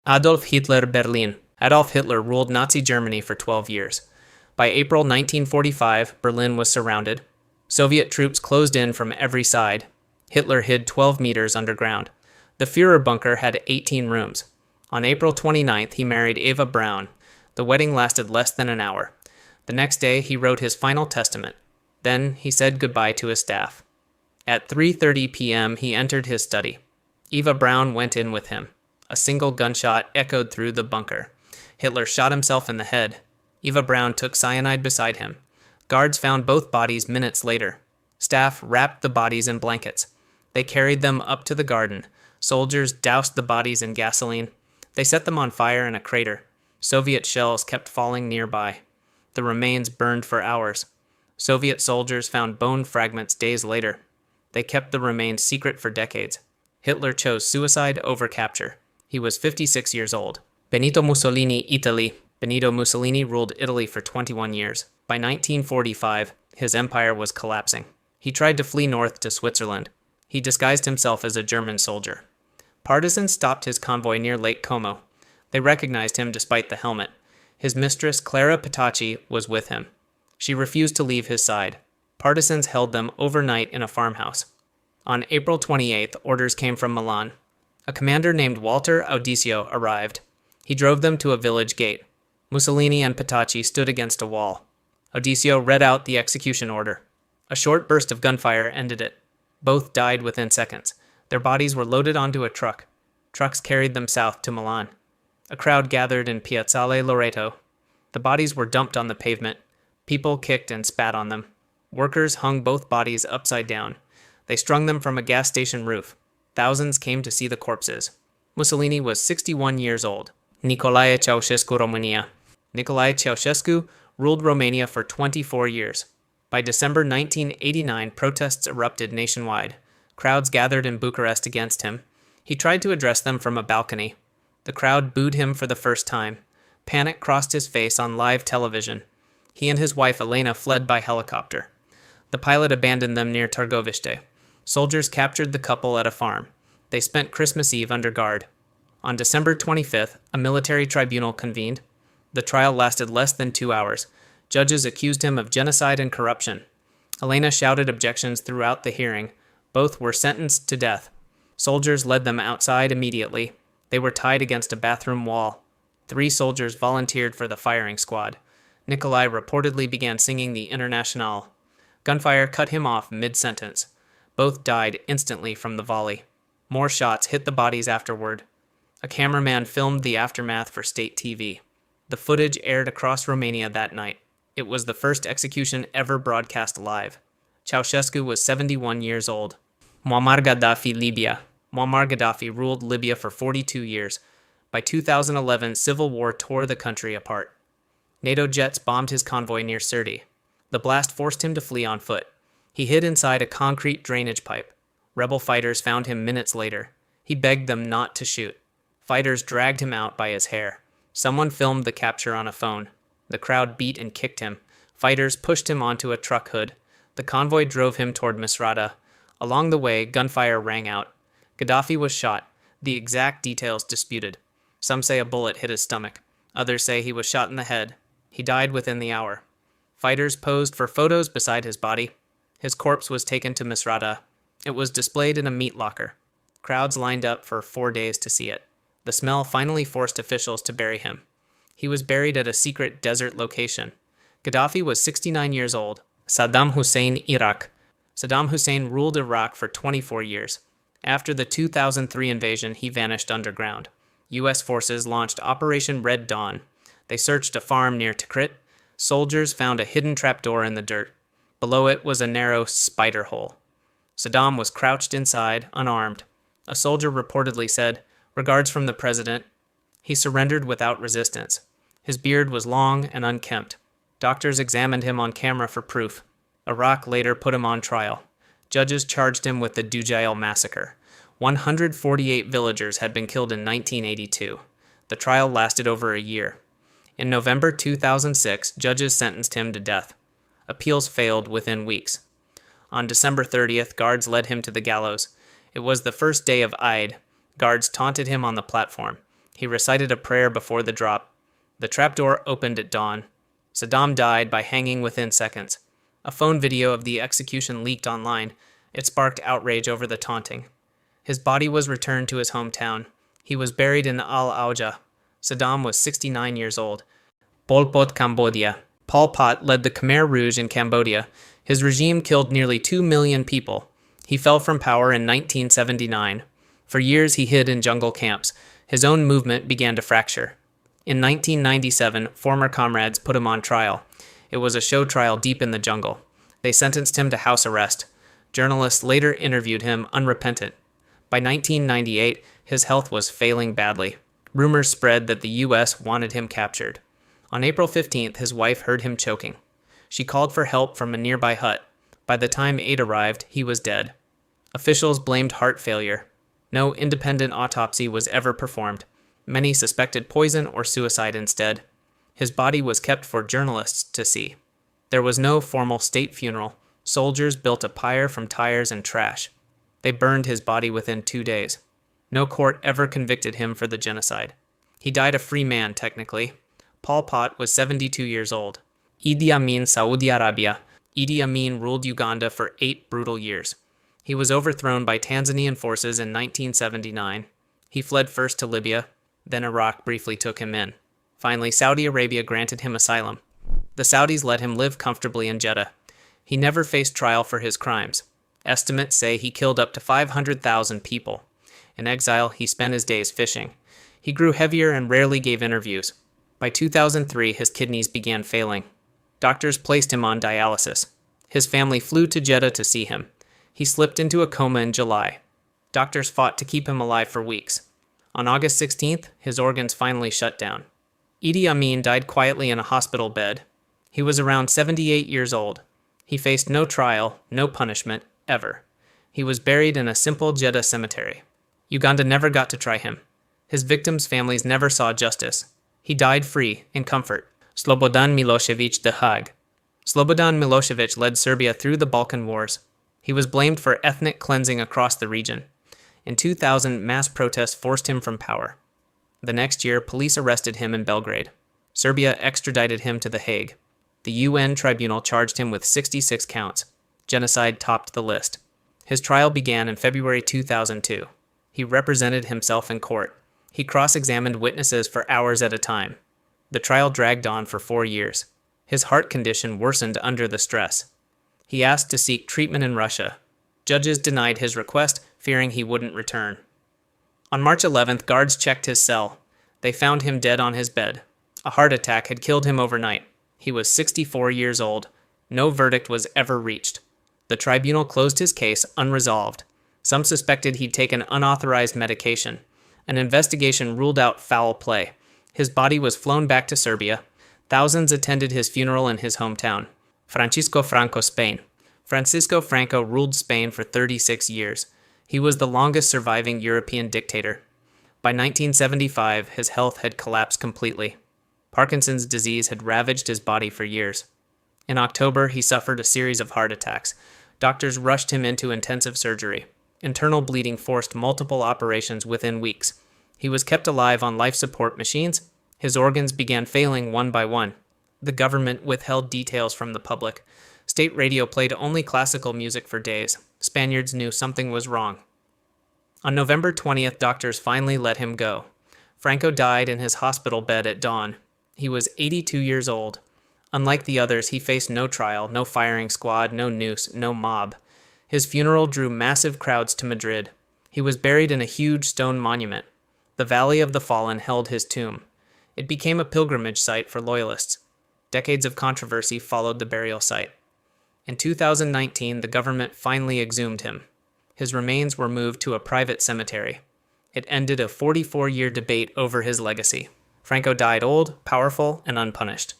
Adolf Hitler Berlin. Adolf Hitler ruled Nazi Germany for 12 years. By April 1945, Berlin was surrounded. Soviet troops closed in from every side. Hitler hid 12 meters underground. The Führer bunker had 18 rooms. On April 29th, he married Eva Braun. The wedding lasted less than an hour. The next day, he wrote his final testament. Then he said goodbye to his staff. At 3:30 p.m., he entered his study. Eva Braun went in with him. A single gunshot echoed through the bunker. Hitler shot himself in the head. Eva Braun took cyanide beside him. Guards found both bodies minutes later. Staff wrapped the bodies in blankets. They carried them up to the garden. Soldiers doused the bodies in gasoline. They set them on fire in a crater. Soviet shells kept falling nearby. The remains burned for hours. Soviet soldiers found bone fragments days later. They kept the remains secret for decades. Hitler chose suicide over capture. He was 56 years old. Benito Mussolini, Italy. Benito Mussolini ruled Italy for 21 years. By 1945, his empire was collapsing. He tried to flee north to Switzerland. He disguised himself as a German soldier. Partisans stopped his convoy near Lake Como. They recognized him despite the helmet. His mistress, Clara Petacci, was with him. She refused to leave his side. Partisans held them overnight in a farmhouse. On April 28th, orders came from Milan. A commander named Walter Audicio arrived. He drove them to a village gate. Mussolini and Petacci stood against a wall. Audicio read out the execution order. A short burst of gunfire ended it. Both died within seconds. Their bodies were loaded onto a truck. Trucks carried them south to Milan. A crowd gathered in Piazzale Loreto. The bodies were dumped on the pavement. People kicked and spat on them. Workers hung both bodies upside down. They strung them from a gas station roof. Thousands came to see the corpses. Mussolini was 61 years old. Nicolae Ceausescu, Romania. Nicolae Ceausescu ruled Romania for 24 years. By December 1989, protests erupted nationwide. Crowds gathered in Bucharest against him. He tried to address them from a balcony. The crowd booed him for the first time. Panic crossed his face on live television. He and his wife Elena fled by helicopter. The pilot abandoned them near Targovište. Soldiers captured the couple at a farm. They spent Christmas Eve under guard. On December 25th, a military tribunal convened. The trial lasted less than 2 hours. Judges accused him of genocide and corruption. Elena shouted objections throughout the hearing. Both were sentenced to death. Soldiers led them outside immediately. They were tied against a bathroom wall. 3 soldiers volunteered for the firing squad. Nicolae reportedly began singing the Internationale. Gunfire cut him off mid-sentence. Both died instantly from the volley. More shots hit the bodies afterward. A cameraman filmed the aftermath for state TV. The footage aired across Romania that night. It was the first execution ever broadcast live. Ceausescu was 71 years old. Muammar Gaddafi, Libya. Muammar Gaddafi ruled Libya for 42 years. By 2011, civil war tore the country apart. NATO jets bombed his convoy near Sirte. The blast forced him to flee on foot. He hid inside a concrete drainage pipe. Rebel fighters found him minutes later. He begged them not to shoot. Fighters dragged him out by his hair. Someone filmed the capture on a phone. The crowd beat and kicked him. Fighters pushed him onto a truck hood. The convoy drove him toward Misrata. Along the way, gunfire rang out. Gaddafi was shot. The exact details disputed. Some say a bullet hit his stomach. Others say he was shot in the head. He died within the hour. Fighters posed for photos beside his body. His corpse was taken to Misrata. It was displayed in a meat locker. Crowds lined up for 4 days to see it. The smell finally forced officials to bury him. He was buried at a secret desert location. Gaddafi was 69 years old. Saddam Hussein, Iraq. Saddam Hussein ruled Iraq for 24 years. After the 2003 invasion, he vanished underground. U.S. forces launched Operation Red Dawn. They searched a farm near Tikrit. Soldiers found a hidden trapdoor in the dirt. Below it was a narrow spider hole. Saddam was crouched inside, unarmed. A soldier reportedly said, "Regards from the president." He surrendered without resistance. His beard was long and unkempt. Doctors examined him on camera for proof. Iraq later put him on trial. Judges charged him with the Dujail massacre. 148 villagers had been killed in 1982. The trial lasted over a year. In November 2006, judges sentenced him to death. Appeals failed within weeks. On December 30th, guards led him to the gallows. It was the first day of Eid. Guards taunted him on the platform. He recited a prayer before the drop. The trapdoor opened at dawn. Saddam died by hanging within seconds. A phone video of the execution leaked online. It sparked outrage over the taunting. His body was returned to his hometown. He was buried in Al-Auja. Saddam was 69 years old. Pol Pot, Cambodia. Pol Pot led the Khmer Rouge in Cambodia. His regime killed nearly 2 million people. He fell from power in 1979. For years he hid in jungle camps. His own movement began to fracture. In 1997, former comrades put him on trial. It was a show trial deep in the jungle. They sentenced him to house arrest. Journalists later interviewed him unrepentant. By 1998, his health was failing badly. Rumors spread that the U.S. wanted him captured. On April 15th, his wife heard him choking. She called for help from a nearby hut. By the time aid arrived, he was dead. Officials blamed heart failure. No independent autopsy was ever performed. Many suspected poison or suicide instead. His body was kept for journalists to see. There was no formal state funeral. Soldiers built a pyre from tires and trash. They burned his body within 2 days. No court ever convicted him for the genocide. He died a free man, technically. Pol Pot was 72 years old. Idi Amin, Saudi Arabia. Idi Amin ruled Uganda for 8 brutal years. He was overthrown by Tanzanian forces in 1979. He fled first to Libya, then Iraq briefly took him in. Finally, Saudi Arabia granted him asylum. The Saudis let him live comfortably in Jeddah. He never faced trial for his crimes. Estimates say he killed up to 500,000 people. In exile, he spent his days fishing. He grew heavier and rarely gave interviews. By 2003, his kidneys began failing. Doctors placed him on dialysis. His family flew to Jeddah to see him. He slipped into a coma in July. Doctors fought to keep him alive for weeks. On August 16th, his organs finally shut down. Idi Amin died quietly in a hospital bed. He was around 78 years old. He faced no trial, no punishment, ever. He was buried in a simple Jeddah cemetery. Uganda never got to try him. His victims' families never saw justice. He died free, in comfort. Slobodan Milosevic, The Hague. Slobodan Milosevic led Serbia through the Balkan Wars. He was blamed for ethnic cleansing across the region. In 2000, mass protests forced him from power. The next year, police arrested him in Belgrade. Serbia extradited him to The Hague. The UN tribunal charged him with 66 counts. Genocide topped the list. His trial began in February 2002. He represented himself in court. He cross-examined witnesses for hours at a time. The trial dragged on for 4 years. His heart condition worsened under the stress. He asked to seek treatment in Russia. Judges denied his request, fearing he wouldn't return. On March 11th, guards checked his cell. They found him dead on his bed. A heart attack had killed him overnight. He was 64 years old. No verdict was ever reached. The tribunal closed his case unresolved. Some suspected he'd taken unauthorized medication. An investigation ruled out foul play. His body was flown back to Serbia. Thousands attended his funeral in his hometown. Franco, Spain. Francisco Franco ruled Spain for 36 years. He was the longest surviving European dictator. By 1975, his health had collapsed completely. Parkinson's disease had ravaged his body for years. In October, he suffered a series of heart attacks. Doctors rushed him into intensive surgery. Internal bleeding forced multiple operations within weeks. He was kept alive on life support machines. His organs began failing one by one. The government withheld details from the public. State radio played only classical music for days. Spaniards knew something was wrong. On November 20th, doctors finally let him go. Franco died in his hospital bed at dawn. He was 82 years old. Unlike the others, he faced no trial, no firing squad, no noose, no mob. His funeral drew massive crowds to Madrid. He was buried in a huge stone monument. The Valley of the Fallen held his tomb. It became a pilgrimage site for loyalists. Decades of controversy followed the burial site. In 2019, the government finally exhumed him. His remains were moved to a private cemetery. It ended a 44-year debate over his legacy. Franco died old, powerful, and unpunished.